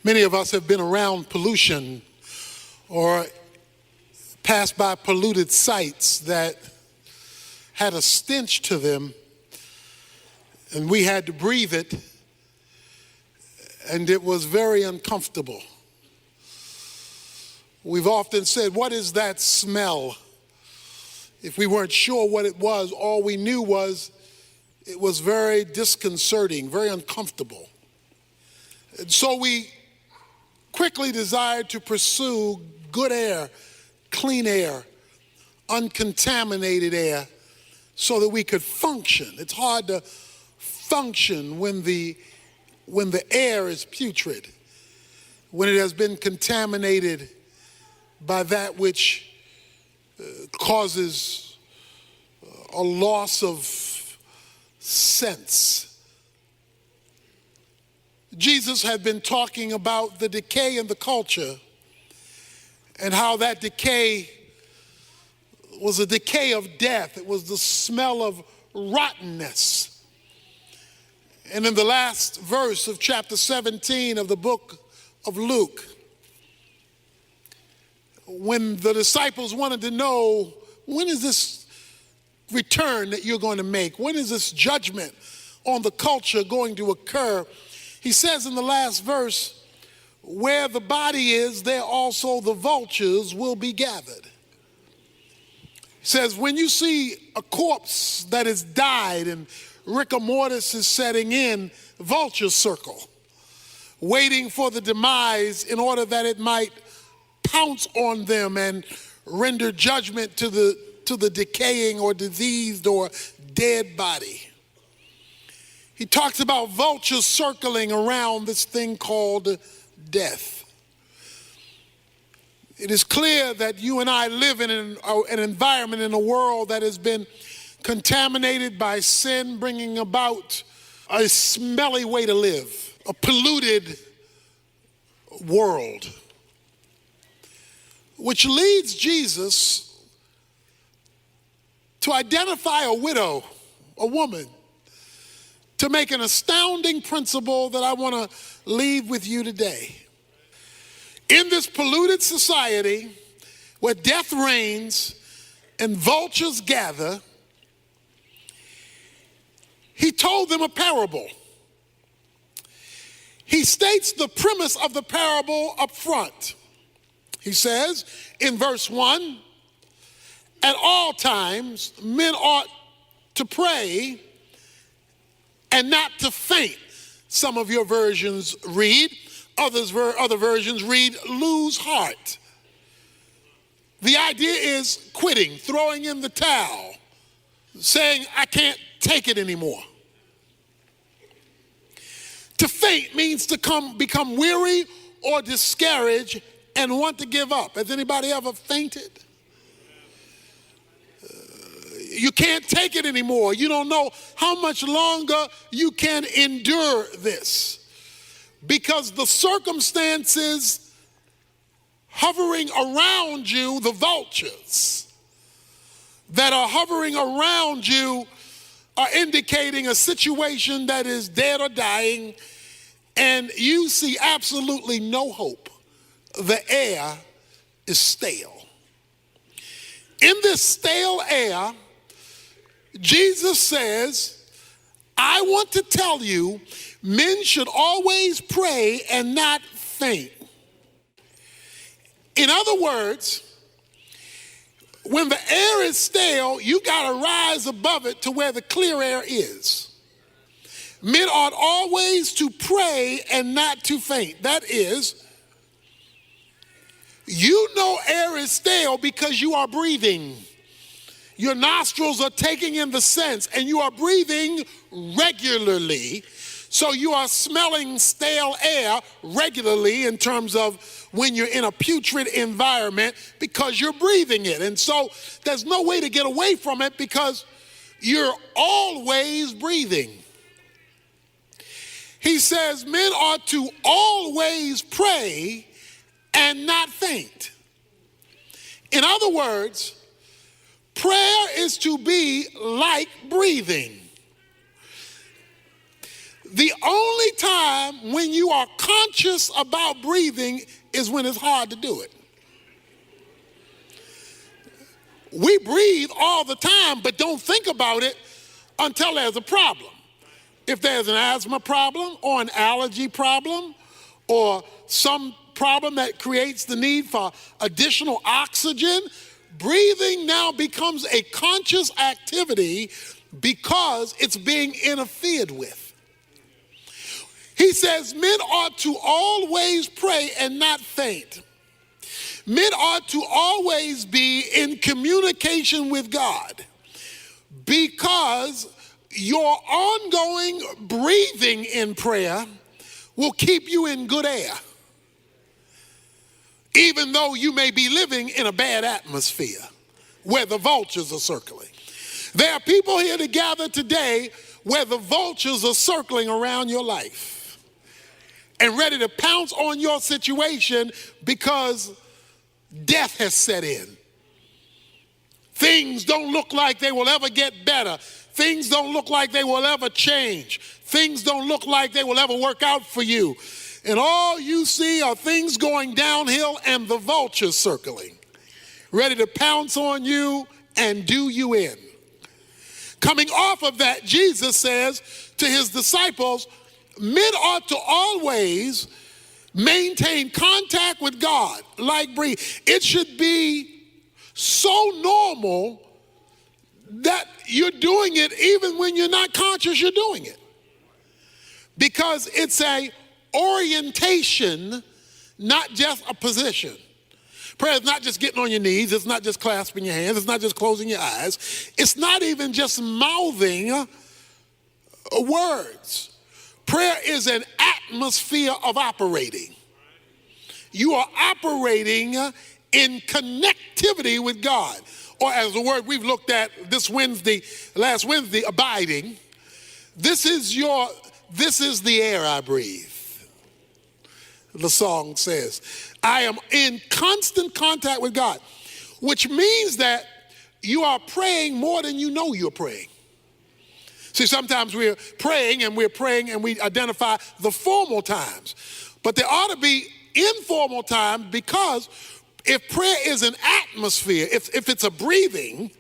Many of us have been around pollution or passed by polluted sites that had a stench to them, and we had to breathe it, and it was very uncomfortable. We've often said, what is that smell? If we weren't sure what it was, all we knew was it was very disconcerting, very uncomfortable. And so we quickly desired to pursue good air, clean air, uncontaminated air, so that we could function. It's hard to function when the air is putrid, when it has been contaminated by that which causes a loss of sense. Jesus had been talking about the decay in the culture and how that decay was a decay of death. It was the smell of rottenness. And in the last verse of chapter 17 of the book of Luke, when the disciples wanted to know, when is this return that you're going to make? When is this judgment on the culture going to occur? He says in the last verse, where the body is, there also the vultures will be gathered. He says, when you see a corpse that has died and rigor mortis is setting in, vultures circle, waiting for the demise in order that it might pounce on them and render judgment to the decaying or diseased or dead body. He talks about vultures circling around this thing called death. It is clear that you and I live in an environment, in a world that has been contaminated by sin, bringing about a smelly way to live, a polluted world. Which leads Jesus to identify a widow, a woman, to make an astounding principle that I want to leave with you today. In this polluted society where death reigns and vultures gather, he told them a parable. He states the premise of the parable up front. He says in verse 1, at all times men ought to pray and not to faint. Some of your versions read, other versions read lose heart. The idea is quitting, throwing in the towel, saying I can't take it anymore. To faint means to become weary or discouraged and want to give up. Has anybody ever fainted? You can't take it anymore. You don't know how much longer you can endure this, because the circumstances hovering around you, the vultures that are hovering around you, are indicating a situation that is dead or dying, and you see absolutely no hope. The air is stale. In this stale air, Jesus says, I want to tell you, men should always pray and not faint. In other words, when the air is stale, you got to rise above it to where the clear air is. Men ought always to pray and not to faint. That is, you know air is stale because you are breathing. Your nostrils are taking in the scents, and you are breathing regularly. So you are smelling stale air regularly in terms of when you're in a putrid environment, because you're breathing it. And so there's no way to get away from it because you're always breathing. He says men ought to always pray and not faint. In other words, prayer is to be like breathing. The only time when you are conscious about breathing is when it's hard to do it. We breathe all the time, but don't think about it until there's a problem. If there's an asthma problem or an allergy problem or some problem that creates the need for additional oxygen, breathing now becomes a conscious activity because it's being interfered with. He says men ought to always pray and not faint. Men ought to always be in communication with God because your ongoing breathing in prayer will keep you in good air, even though you may be living in a bad atmosphere where the vultures are circling. There are people here to gather today where the vultures are circling around your life and ready to pounce on your situation because death has set in. Things don't look like they will ever get better. Things don't look like they will ever change. Things don't look like they will ever work out for you. And all you see are things going downhill and the vultures circling, ready to pounce on you and do you in. Coming off of that, Jesus says to his disciples, men ought to always maintain contact with God like breathe. It should be so normal that you're doing it even when you're not conscious you're doing it. Because it's a orientation, not just a position. Prayer is not just getting on your knees. It's not just clasping your hands. It's not just closing your eyes. It's not even just mouthing words. Prayer is an atmosphere of operating. You are operating in connectivity with God. Or as the word we've looked at last Wednesday, abiding. This is the air I breathe. The song says, I am in constant contact with God, which means that you are praying more than you know you're praying. See, sometimes we're praying and we identify the formal times. But there ought to be informal times because if prayer is an atmosphere, if it's a breathing,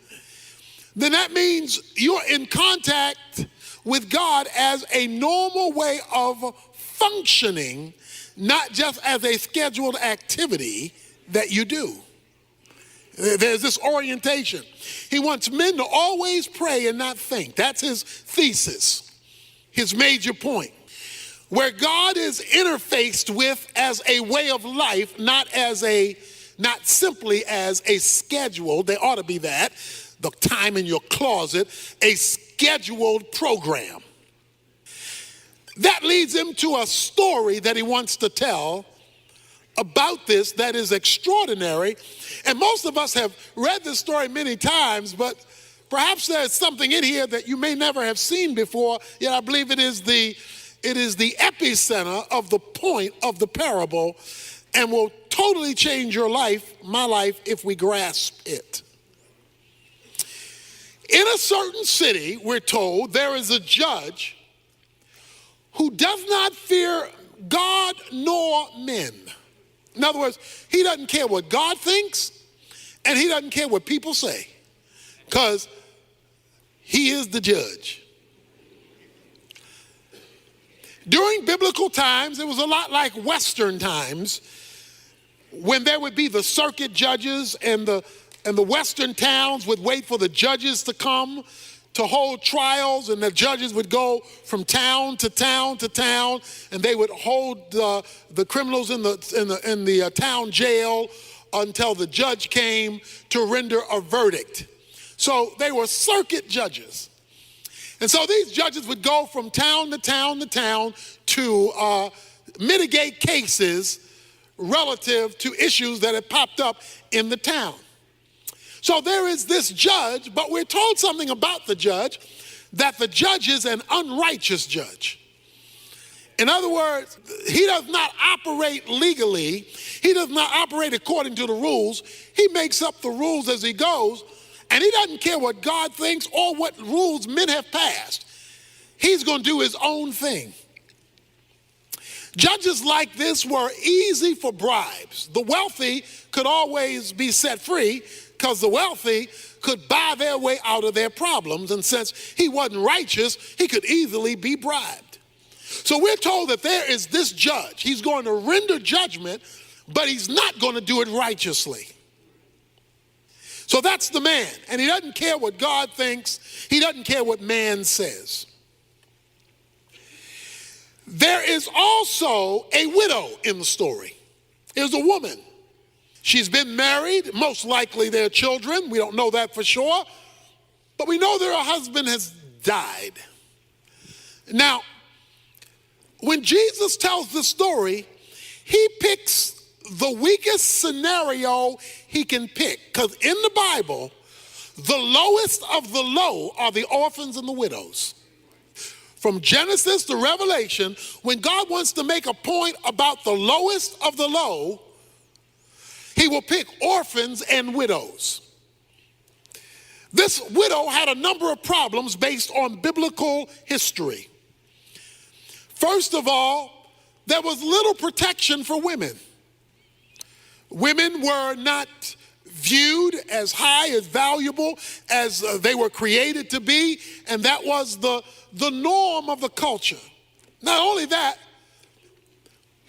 then that means you're in contact with God as a normal way of functioning, not just as a scheduled activity that you do. There's this orientation. He wants men to always pray and not faint. That's his thesis, his major point. Where God is interfaced with as a way of life, not simply as a schedule. There ought to be that, the time in your closet, a scheduled program. That leads him to a story that he wants to tell about this that is extraordinary. And most of us have read this story many times, but perhaps there's something in here that you may never have seen before, yet I believe it is the epicenter of the point of the parable and will totally change your life, my life, if we grasp it. In a certain city, we're told, there is a judge who does not fear God nor men. In other words, he doesn't care what God thinks, and he doesn't care what people say, because he is the judge. During biblical times, it was a lot like Western times, when there would be the circuit judges and the Western towns would wait for the judges to come to hold trials, and the judges would go from town to town to town, and they would hold the criminals in the town jail until the judge came to render a verdict. So they were circuit judges. And so these judges would go from town to town to town to mitigate cases relative to issues that had popped up in the town. So there is this judge, but we're told something about the judge, that the judge is an unrighteous judge. In other words, he does not operate legally. He does not operate according to the rules. He makes up the rules as he goes, and he doesn't care what God thinks or what rules men have passed. he's going to do his own thing. Judges like this were easy for bribes. The wealthy could always be set free because the wealthy could buy their way out of their problems. And since he wasn't righteous, he could easily be bribed. So we're told that there is this judge. He's going to render judgment, but he's not going to do it righteously. So that's the man. And he doesn't care what God thinks. He doesn't care what man says. There is also a widow in the story. There's a woman. She's been married. Most likely they're children. We don't know that for sure. But we know that her husband has died. Now, when Jesus tells the story, he picks the weakest scenario he can pick. Because in the Bible, the lowest of the low are the orphans and the widows. From Genesis to Revelation, when God wants to make a point about the lowest of the low, he will pick orphans and widows. This widow had a number of problems based on biblical history. First of all, there was little protection for women. Women were not viewed as high, as valuable as they were created to be, and that was the norm of the culture. Not only that,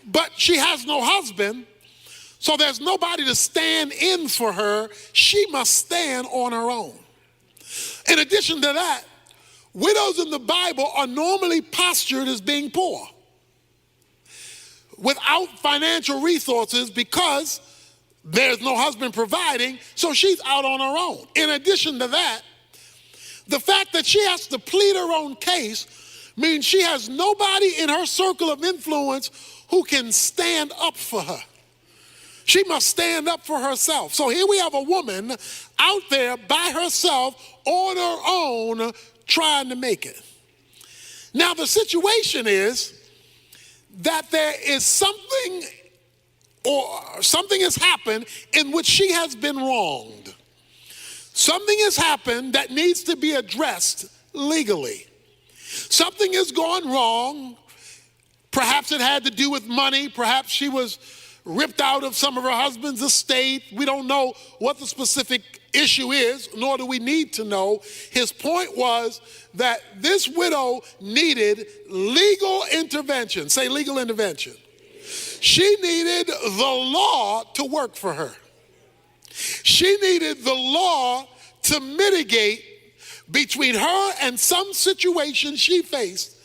but she has no husband, so there's nobody to stand in for her. She must stand on her own. In addition to that, widows in the Bible are normally postured as being poor, without financial resources, because there's no husband providing, so she's out on her own. In addition to that, the fact that she has to plead her own case means she has nobody in her circle of influence who can stand up for her. She must stand up for herself. So here we have a woman out there by herself on her own trying to make it. Now the situation is that there is something has happened in which she has been wronged. Something has happened that needs to be addressed legally. Something has gone wrong. Perhaps it had to do with money. Perhaps she was ripped out of some of her husband's estate. We don't know what the specific issue is, nor do we need to know. His point was that this widow needed legal intervention. Say legal intervention. She needed the law to work for her. She needed the law to mitigate between her and some situation she faced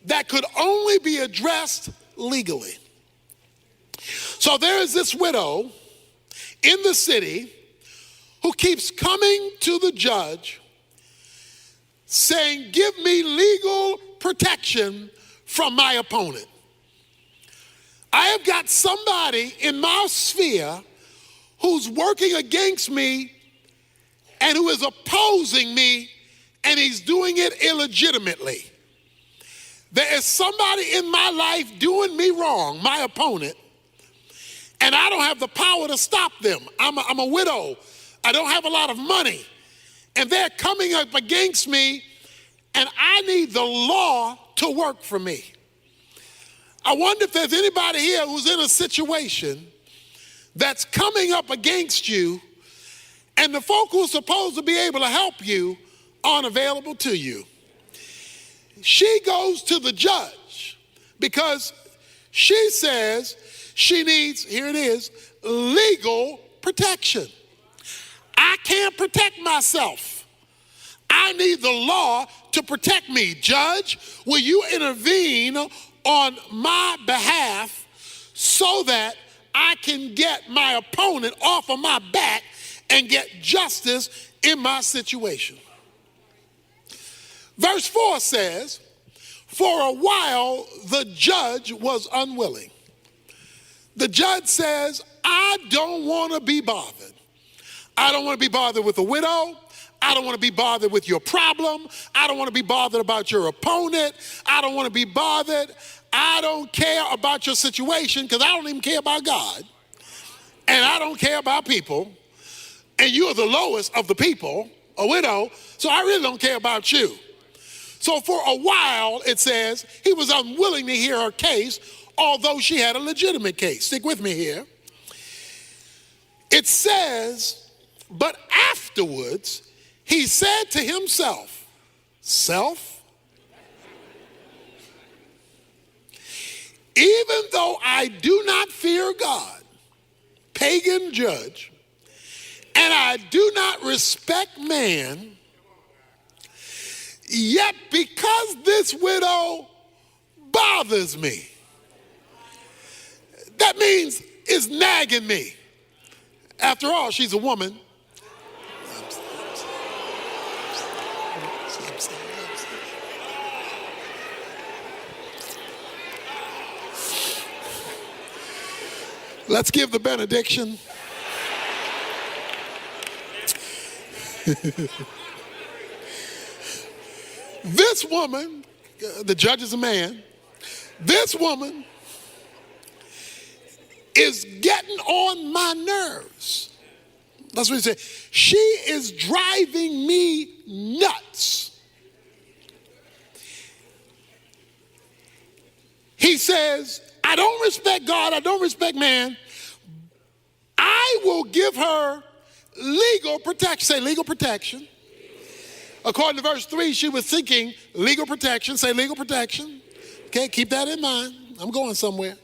that could only be addressed legally. So there is this widow in the city who keeps coming to the judge saying, "Give me legal protection from my opponent. I have got somebody in my sphere who's working against me and who is opposing me, and he's doing it illegitimately. There is somebody in my life doing me wrong, my opponent, and I don't have the power to stop them. I'm a widow. I don't have a lot of money, and they're coming up against me, and I need the law to work for me." I wonder if there's anybody here who's in a situation that's coming up against you, and the folk who are supposed to be able to help you aren't available to you. She goes to the judge because she says she needs, here it is, legal protection. I can't protect myself. I need the law to protect me. Judge, will you intervene on my behalf so that I can get my opponent off of my back and get justice in my situation? Verse 4 says, "For a while the judge was unwilling." The judge says, "I don't want to be bothered. I don't want to be bothered with a widow. I don't want to be bothered with your problem. I don't want to be bothered about your opponent. I don't want to be bothered. I don't care about your situation because I don't even care about God. And I don't care about people. And you are the lowest of the people, a widow, so I really don't care about you. So for a while, it says, he was unwilling to hear her case, although she had a legitimate case. Stick with me here. It says, but afterwards, he said to himself, self, even though I do not fear God, pagan judge, and I do not respect man, yet because this widow bothers me, that means it's nagging me. After all, she's a woman. Let's give the benediction. This woman, the judge is a man, this woman is getting on my nerves. That's what he said. She is driving me nuts. He says, I don't respect God, I don't respect man. I will give her legal protection. Say legal protection. According to verse 3, she was seeking legal protection. Say legal protection. Okay, keep that in mind. I'm going somewhere.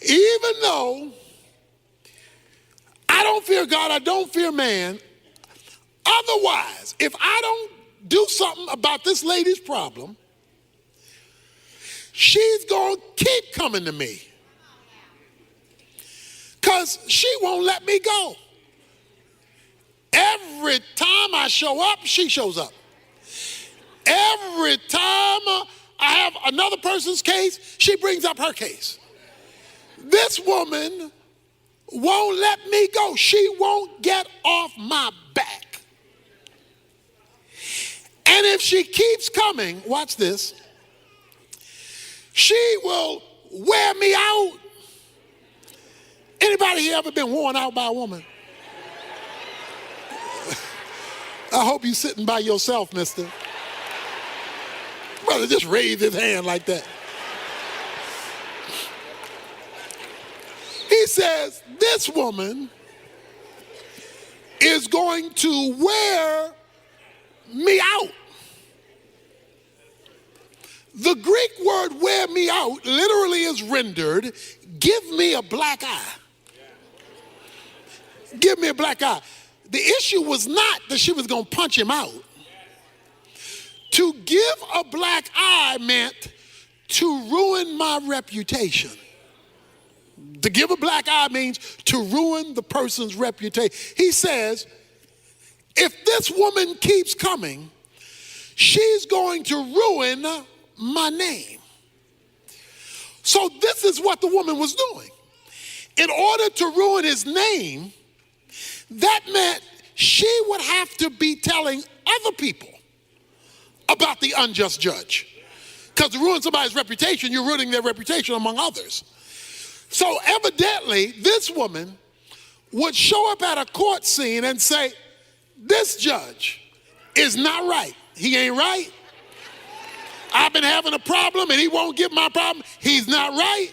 Even though I don't fear God, I don't fear man, otherwise, if I don't do something about this lady's problem, she's going to keep coming to me because she won't let me go. Every time I show up, she shows up. Every time I have another person's case, she brings up her case. This woman won't let me go. She won't get off my back. And if she keeps coming, watch this, she will wear me out. Anybody here ever been worn out by a woman? I hope you're sitting by yourself, mister. Brother, just raise his hand like that. He says, this woman is going to wear me out. The Greek word wear me out literally is rendered, give me a black eye. Give me a black eye. The issue was not that she was going to punch him out. To give a black eye meant to ruin my reputation. To give a black eye means to ruin the person's reputation. He says, if this woman keeps coming, she's going to ruin my name. So this is what the woman was doing. In order to ruin his name, that meant she would have to be telling other people about the unjust judge. Because to ruin somebody's reputation, you're ruining their reputation among others. So evidently, this woman would show up at a court scene and say, this judge is not right. He ain't right. I've been having a problem and he won't give my problem. He's not right.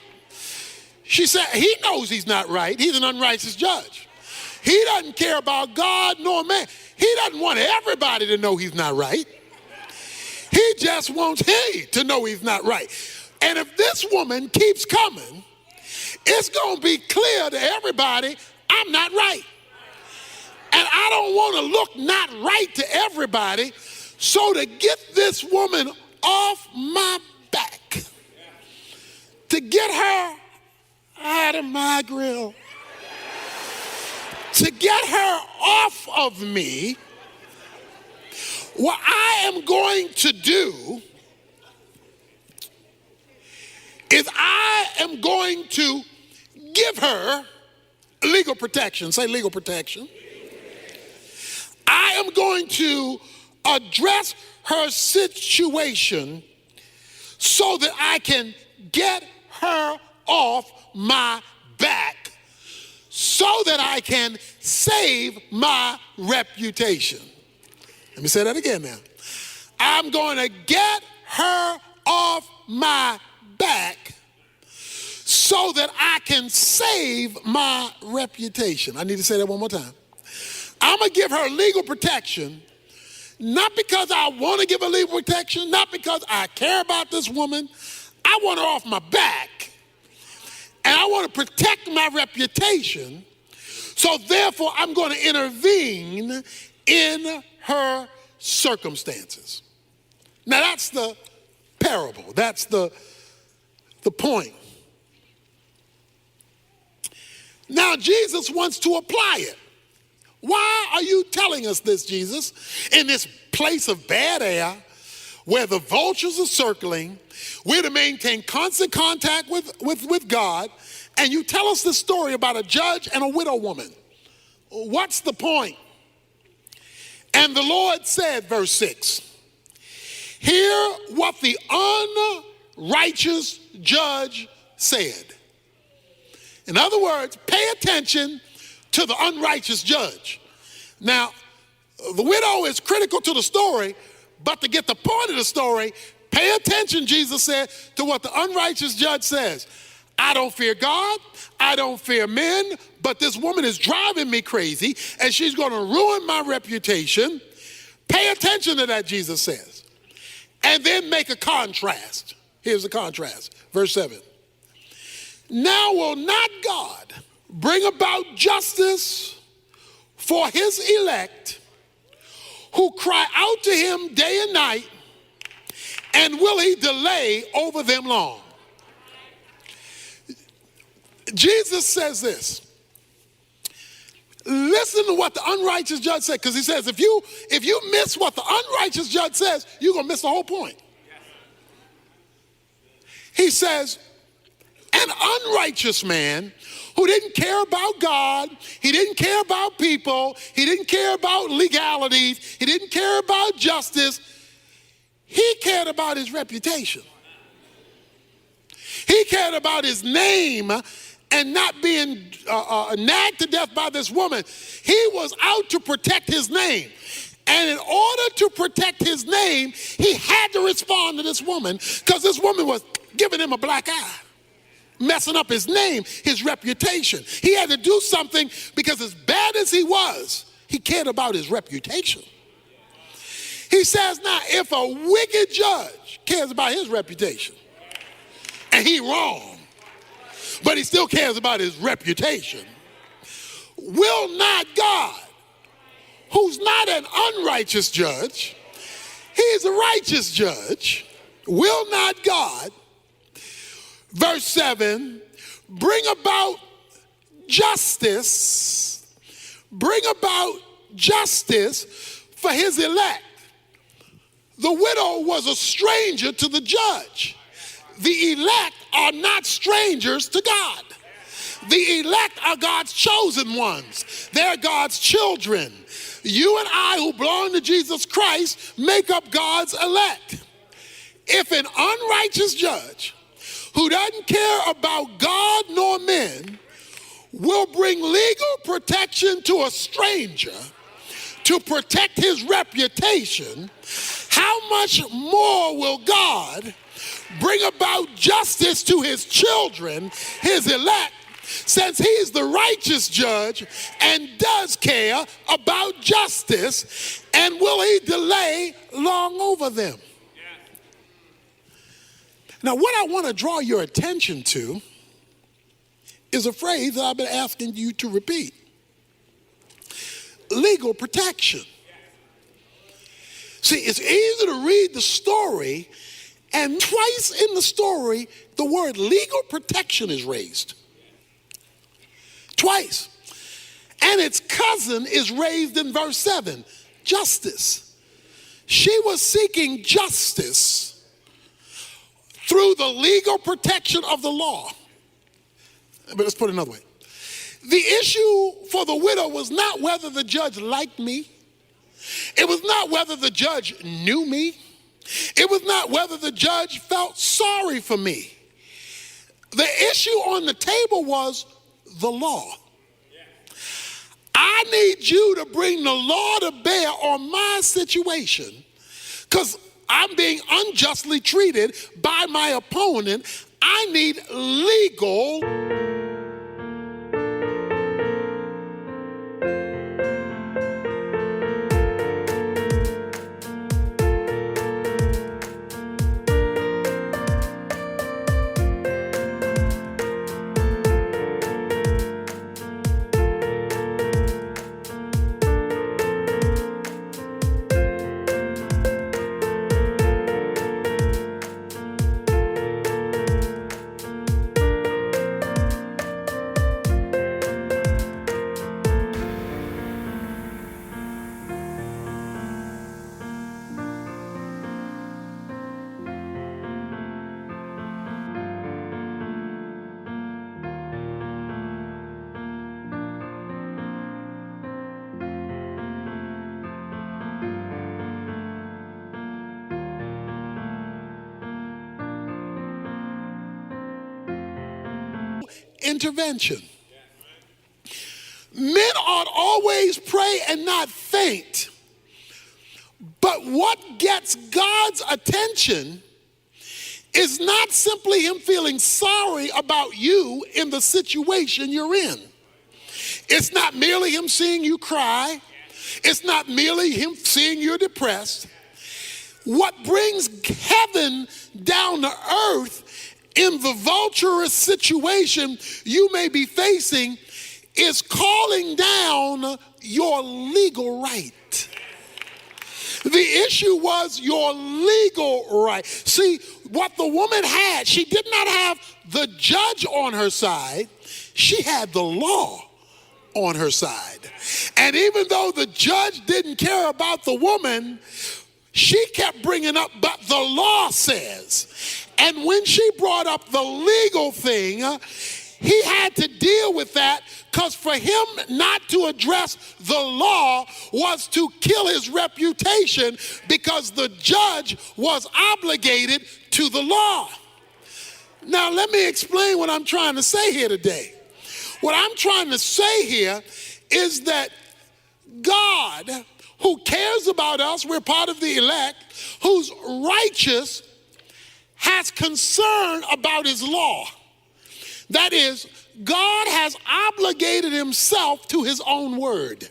She said, he knows he's not right. He's an unrighteous judge. He doesn't care about God nor man. He doesn't want everybody to know he's not right. He just wants he to know he's not right. And if this woman keeps coming, it's going to be clear to everybody, I'm not right. And I don't want to look not right to everybody. So to get this woman off my back, to get her out of my grill, to get her off of me, what I am going to do is I am going to give her legal protection. Say legal protection. I am going to address her situation so that I can get her off my back, so that I can save my reputation. Let me say that again now. I'm going to get her off my back so that I can save my reputation. I need to say that one more time. I'm going to give her legal protection, not because I want to give her legal protection, not because I care about this woman. I want her off my back, and I want to protect my reputation, so therefore I'm going to intervene in her circumstances. Now that's the parable. That's the point. Now Jesus wants to apply it. Why are you telling us this, Jesus? In this place of bad air, where the vultures are circling, we're to maintain constant contact with God, and you tell us this story about a judge and a widow woman. What's the point? And the Lord said, verse 6, hear what the unrighteous judge said. In other words, pay attention to the unrighteous judge. Now, the widow is critical to the story, but to get the point of the story, pay attention, Jesus said, to what the unrighteous judge says. I don't fear God, I don't fear men, but this woman is driving me crazy, and she's going to ruin my reputation. Pay attention to that, Jesus says. And then make a contrast. Here's the contrast. Verse 7. Now will not God bring about justice for his elect who cry out to him day and night, and will he delay over them long? Jesus says this. Listen to what the unrighteous judge said, because he says if you miss what the unrighteous judge says, you're going to miss the whole point. He says, an unrighteous man who didn't care about God, he didn't care about people, he didn't care about legalities, he didn't care about justice, he cared about his reputation. He cared about his name and not being nagged to death by this woman. He was out to protect his name. And in order to protect his name, he had to respond to this woman, because this woman was giving him a black eye, messing up his name, his reputation. He had to do something, because as bad as he was, he cared about his reputation. He says now, if a wicked judge cares about his reputation, and he wrong, but he still cares about his reputation, will not God, who's not an unrighteous judge, he's a righteous judge, will not God, verse 7, bring about justice for his elect? The widow was a stranger to the judge. The elect are not strangers to God. The elect are God's chosen ones. They're God's children. You and I, who belong to Jesus Christ, make up God's elect. If an unrighteous judge who doesn't care about God nor men will bring legal protection to a stranger to protect his reputation, how much more will God bring about justice to his children, his elect, since he's the righteous judge and does care about justice, and will he delay long over them? Now, what I want to draw your attention to is a phrase that I've been asking you to repeat. Legal protection. See, it's easy to read the story, and twice in the story, the word legal protection is raised. Twice. And its cousin is raised in verse 7, justice. She was seeking justice through the legal protection of the law. But let's put it another way. The issue for the widow was not whether the judge liked me. It was not whether the judge knew me. It was not whether the judge felt sorry for me. The issue on the table was the law. I need you to bring the law to bear on my situation, because I'm being unjustly treated by my opponent. I need legal intervention. Men ought always pray and not faint. But what gets God's attention is not simply him feeling sorry about you in the situation you're in. It's not merely him seeing you cry. It's not merely him seeing you're depressed. What brings heaven down to earth in the vulturous situation you may be facing is calling down your legal right. The issue was your legal right. See, what the woman had, she did not have the judge on her side. She had the law on her side. And even though the judge didn't care about the woman, she kept bringing up, but the law says. And when she brought up the legal thing, he had to deal with that, because for him not to address the law was to kill his reputation, because the judge was obligated to the law. Now let me explain what I'm trying to say here today. What I'm trying to say here is that God, who cares about us, we're part of the elect, who's righteous, has concern about his law. That is, God has obligated himself to his own word.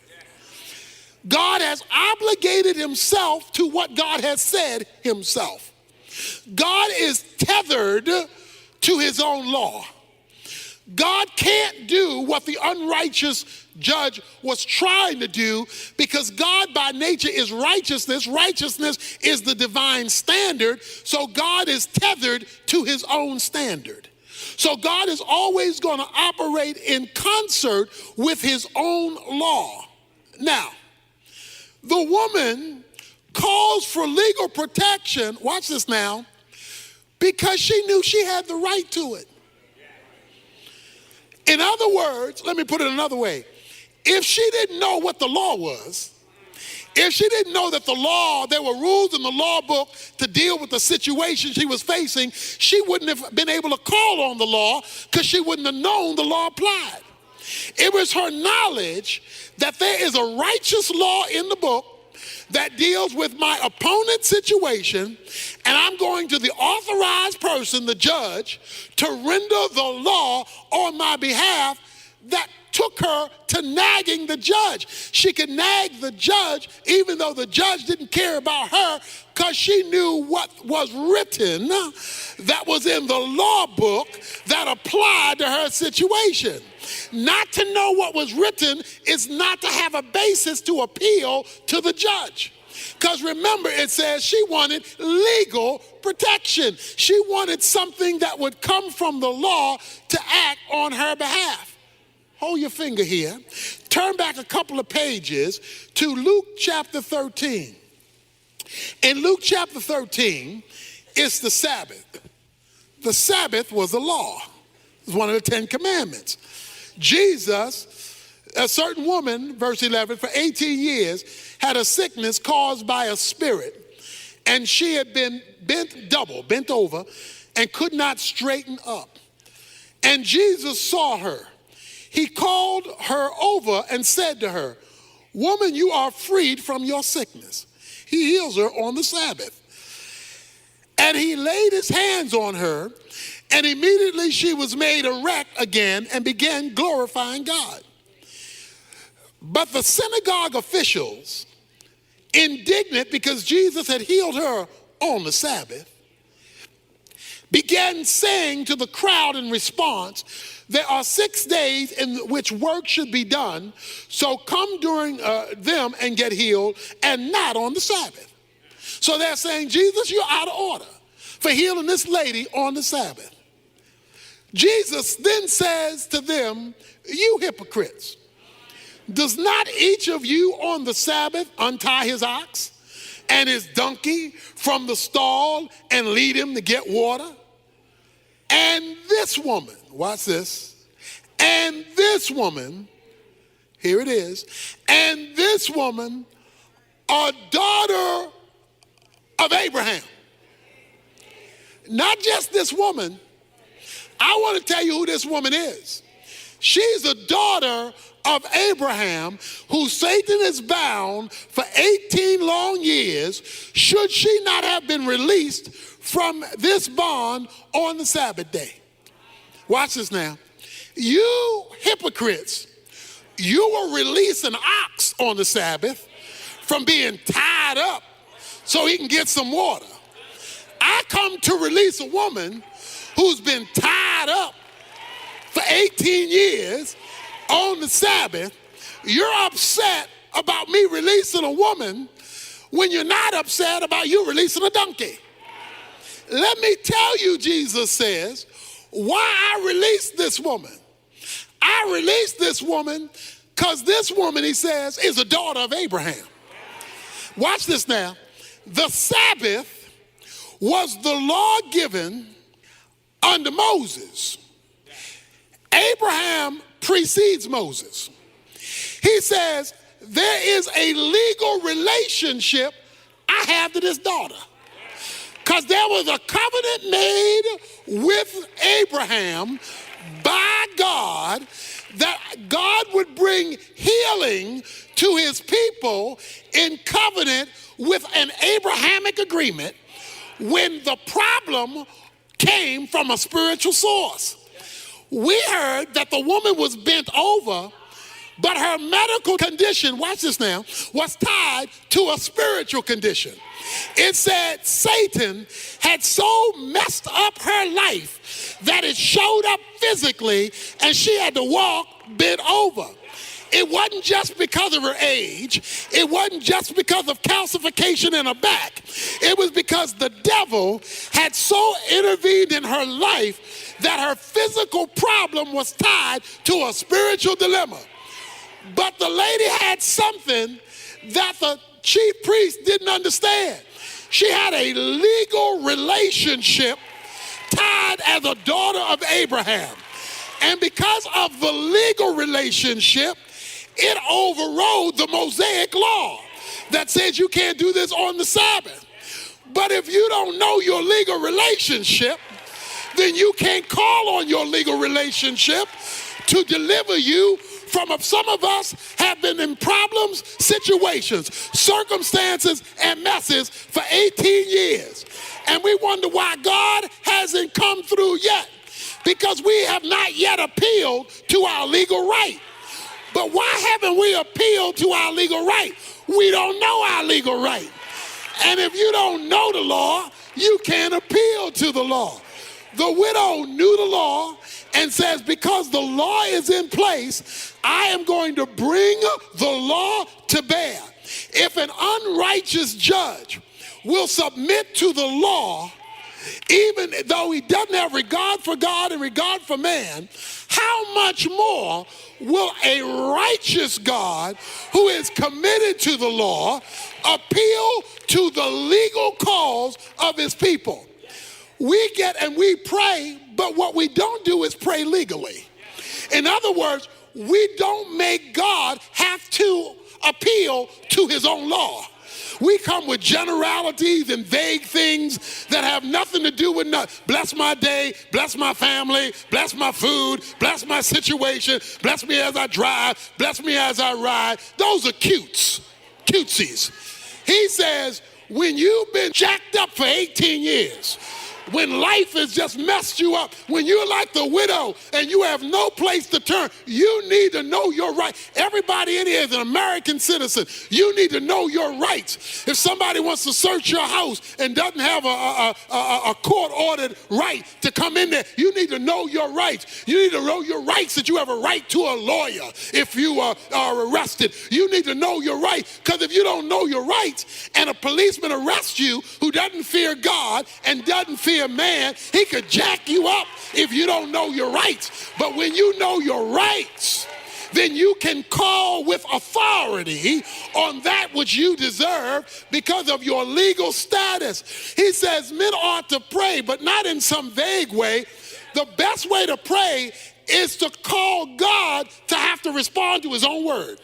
God has obligated himself to what God has said himself. God is tethered to his own law. God can't do what the unrighteous judge was trying to do, because God by nature is righteousness. Righteousness is the divine standard. So God is tethered to his own standard. So God is always going to operate in concert with his own law. Now, the woman calls for legal protection, watch this now, because she knew she had the right to it. In other words, let me put it another way. If she didn't know what the law was, if she didn't know that the law, there were rules in the law book to deal with the situation she was facing, she wouldn't have been able to call on the law, because she wouldn't have known the law applied. It was her knowledge that there is a righteous law in the book that deals with my opponent's situation, and I'm going to the authorized person, the judge, to render the law on my behalf, that took her to nagging the judge. She could nag the judge even though the judge didn't care about her, because she knew what was written that was in the law book that applied to her situation. Not to know what was written is not to have a basis to appeal to the judge. Because remember, it says she wanted legal protection. She wanted something that would come from the law to act on her behalf. Hold your finger here. Turn back a couple of pages to Luke chapter 13. In Luke chapter 13, it's the Sabbath. The Sabbath was a law. It was one of the 10 commandments. Jesus, a certain woman, verse 11, for 18 years had a sickness caused by a spirit, and she had been bent over, and could not straighten up. And Jesus saw her. He called her over and said to her, "Woman, you are freed from your sickness." He heals her on the Sabbath. And he laid his hands on her, and immediately she was made erect again and began glorifying God. But the synagogue officials, indignant because Jesus had healed her on the Sabbath, began saying to the crowd in response, there are 6 days in which work should be done, so come during them and get healed, and not on the Sabbath. So they're saying, Jesus, you're out of order for healing this lady on the Sabbath. Jesus then says to them, you hypocrites, does not each of you on the Sabbath untie his ox and his donkey from the stall and lead him to get water? And this woman, watch this, and this woman, here it is, and this woman, a daughter of Abraham. Not just this woman, I want to tell you who this woman is. She's a daughter of Abraham, who Satan is bound for 18 long years, should she not have been released from this bond on the Sabbath day. Watch this now. You hypocrites, you will release an ox on the Sabbath from being tied up so he can get some water. I come to release a woman who's been tied up for 18 years on the Sabbath. You're upset about me releasing a woman when you're not upset about you releasing a donkey. Let me tell you, Jesus says, why I released this woman. I released this woman because this woman, he says, is a daughter of Abraham. Watch this now. The Sabbath was the law given under Moses. Abraham precedes Moses. He says, there is a legal relationship I have to this daughter. Because there was a covenant made with Abraham by God that God would bring healing to his people in covenant with an Abrahamic agreement when the problem came from a spiritual source. We heard that the woman was bent over, but her medical condition, watch this now, was tied to a spiritual condition. It said Satan had so messed up her life that it showed up physically and she had to walk bent over. It wasn't just because of her age. It wasn't just because of calcification in her back. It was because the devil had so intervened in her life that her physical problem was tied to a spiritual dilemma. But the lady had something that the chief priest didn't understand. She had a legal relationship tied as a daughter of Abraham. And because of the legal relationship, it overrode the Mosaic law that says you can't do this on the Sabbath. But if you don't know your legal relationship, then you can't call on your legal relationship to deliver you from some of us have been in problems, situations, circumstances, and messes for 18 years. And we wonder why God hasn't come through yet, because we have not yet appealed to our legal right. But why haven't we appealed to our legal right? We don't know our legal right. And if you don't know the law, you can't appeal to the law. The widow knew the law and says, because the law is in place, I am going to bring the law to bear. If an unrighteous judge will submit to the law, even though he doesn't have regard for God and regard for man, how much more will a righteous God who is committed to the law appeal to the legal cause of his people? We get and we pray, but what we don't do is pray legally. In other words, we don't make God have to appeal to his own law. We come with generalities and vague things that have nothing to do with nothing. Bless my day, bless my family, bless my food, bless my situation, bless me as I drive, bless me as I ride. Those are cutesies. He says, when you've been jacked up for 18 years, when life has just messed you up, when you're like the widow and you have no place to turn, you need to know your rights. Everybody in here is an American citizen. You need to know your rights. If somebody wants to search your house and doesn't have a court-ordered right to come in there, you need to know your rights. You need to know your rights, that you have a right to a lawyer if you are arrested. You need to know your rights, because if you don't know your rights and a policeman arrests you who doesn't fear God and doesn't fear man, he could jack you up if you don't know your rights. But when you know your rights, then you can call with authority on that which you deserve because of your legal status. He says men ought to pray, but not in some vague way. The best way to pray is to call God to have to respond to his own word,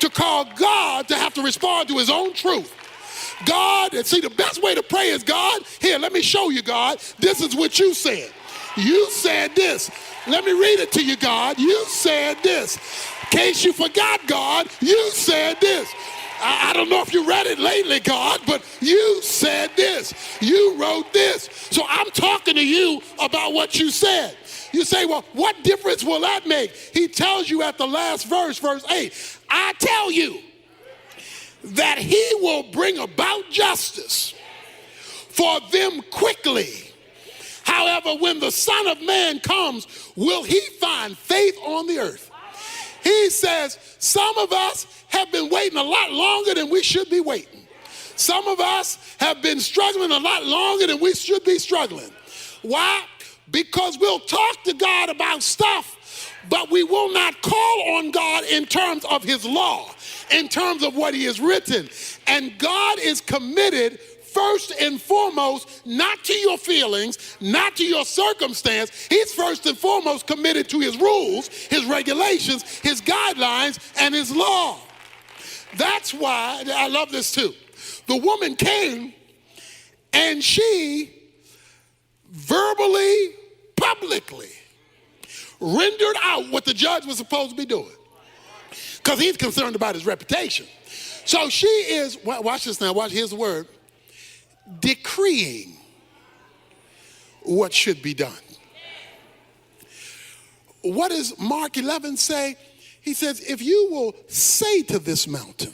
to call God to have to respond to his own truth. God, and see, the best way to pray is, God, here, let me show you, God, this is what you said. You said this. Let me read it to you, God. You said this. In case you forgot, God, you said this. I don't know if you read it lately, God, but you said this. You wrote this. So I'm talking to you about what you said. You say, well, what difference will that make? He tells you at the last verse, verse 8, I tell you that he will bring about justice for them quickly. However, when the Son of Man comes, will he find faith on the earth? He says, some of us have been waiting a lot longer than we should be waiting. Some of us have been struggling a lot longer than we should be struggling. Why? Because we'll talk to God about stuff, but we will not call on God in terms of his law, in terms of what he has written. And God is committed first and foremost, not to your feelings, not to your circumstance. He's first and foremost committed to his rules, his regulations, his guidelines, and his law. That's why, I love this too. The woman came and she verbally, publicly rendered out what the judge was supposed to be doing, because he's concerned about his reputation. So she is, watch this now, watch, here's the word, decreeing what should be done. What does Mark 11 say? He says, if you will say to this mountain,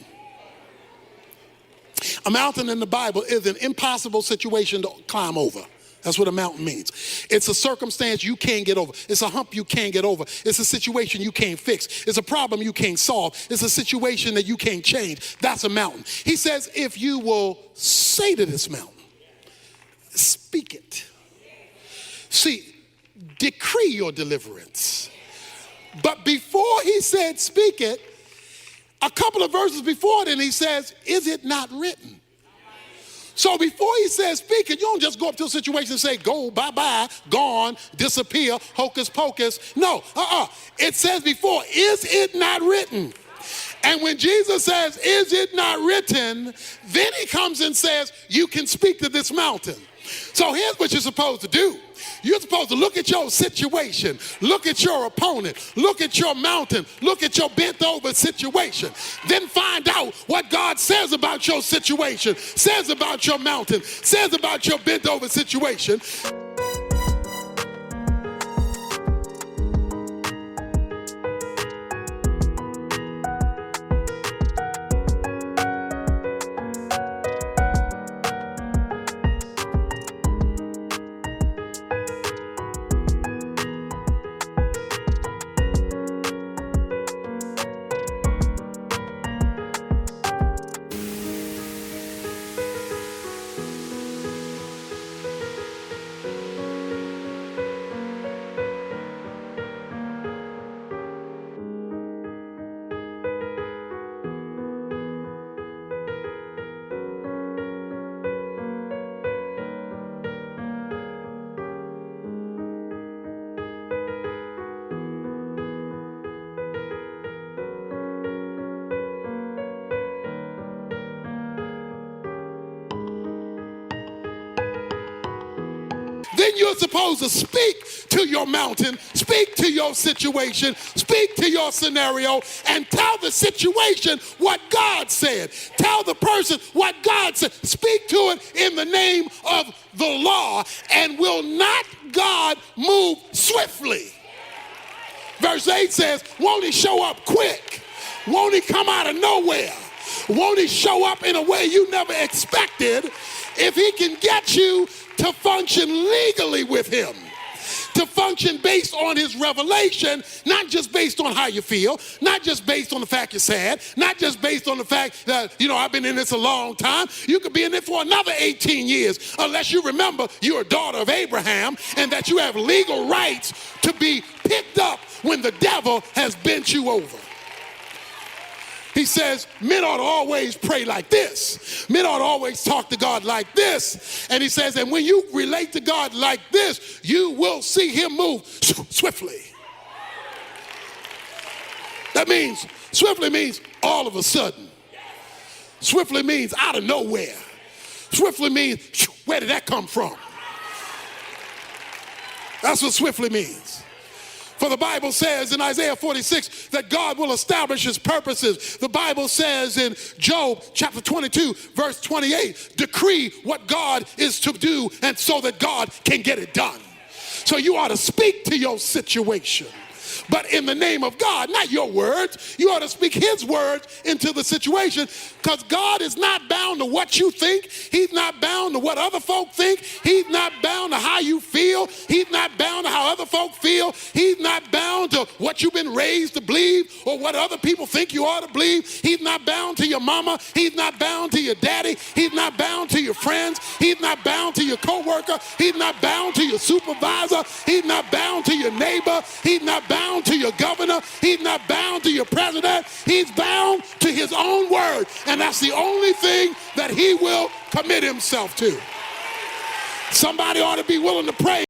a mountain in the Bible is an impossible situation to climb over. That's what a mountain means. It's a circumstance you can't get over. It's a hump you can't get over. It's a situation you can't fix. It's a problem you can't solve. It's a situation that you can't change. That's a mountain. He says, if you will say to this mountain, speak it. See, decree your deliverance. But before he said speak it, a couple of verses before then he says, is it not written? So before he says speak it, you don't just go up to a situation and say, go, bye-bye, gone, disappear, hocus pocus. No, It says before, is it not written? And when Jesus says, is it not written? Then he comes and says, you can speak to this mountain. So here's what you're supposed to do. You're supposed to look at your situation, look at your opponent, look at your mountain, look at your bent over situation. Then find out what God says about your situation, says about your mountain, says about your bent over situation. then you're supposed to speak to your mountain, speak to your situation, speak to your scenario, and tell the situation what God said. Tell the person what God said. Speak to it in the name of the law. And will not God move swiftly? Verse 8 says, won't he show up quick? Won't he come out of nowhere? Won't he show up in a way you never expected? If he can get you to function legally with him, to function based on his revelation, not just based on how you feel, not just based on the fact you're sad, not just based on the fact that, I've been in this a long time. You could be in it for another 18 years, unless you remember you're a daughter of Abraham and that you have legal rights to be picked up when the devil has bent you over. He says, men ought to always pray like this. Men ought to always talk to God like this. And he says, and when you relate to God like this, you will see him move swiftly. That means, swiftly means all of a sudden. Swiftly means out of nowhere. Swiftly means, where did that come from? That's what swiftly means. For the Bible says in Isaiah 46 that God will establish his purposes. The Bible says in Job chapter 22 verse 28, decree what God is to do and so that God can get it done. So you ought to speak to your situation, but in the name of God, not your words. You ought to speak his words into the situation, because God is not bound to what you think. He's not bound to what other folk think. He's not bound to how you feel. He's not bound to how other folk feel. He's not bound to what you've been raised to believe or what other people think you ought to believe. He's not bound to your mama. He's not bound to your daddy. He's not bound to your friends. He's not bound to your coworker. He's not bound to your supervisor. He's not bound to your neighbor. He's not bound to your governor. He's not bound to your president. He's bound to his own word. And that's the only thing that he will commit himself to. Somebody ought to be willing to pray.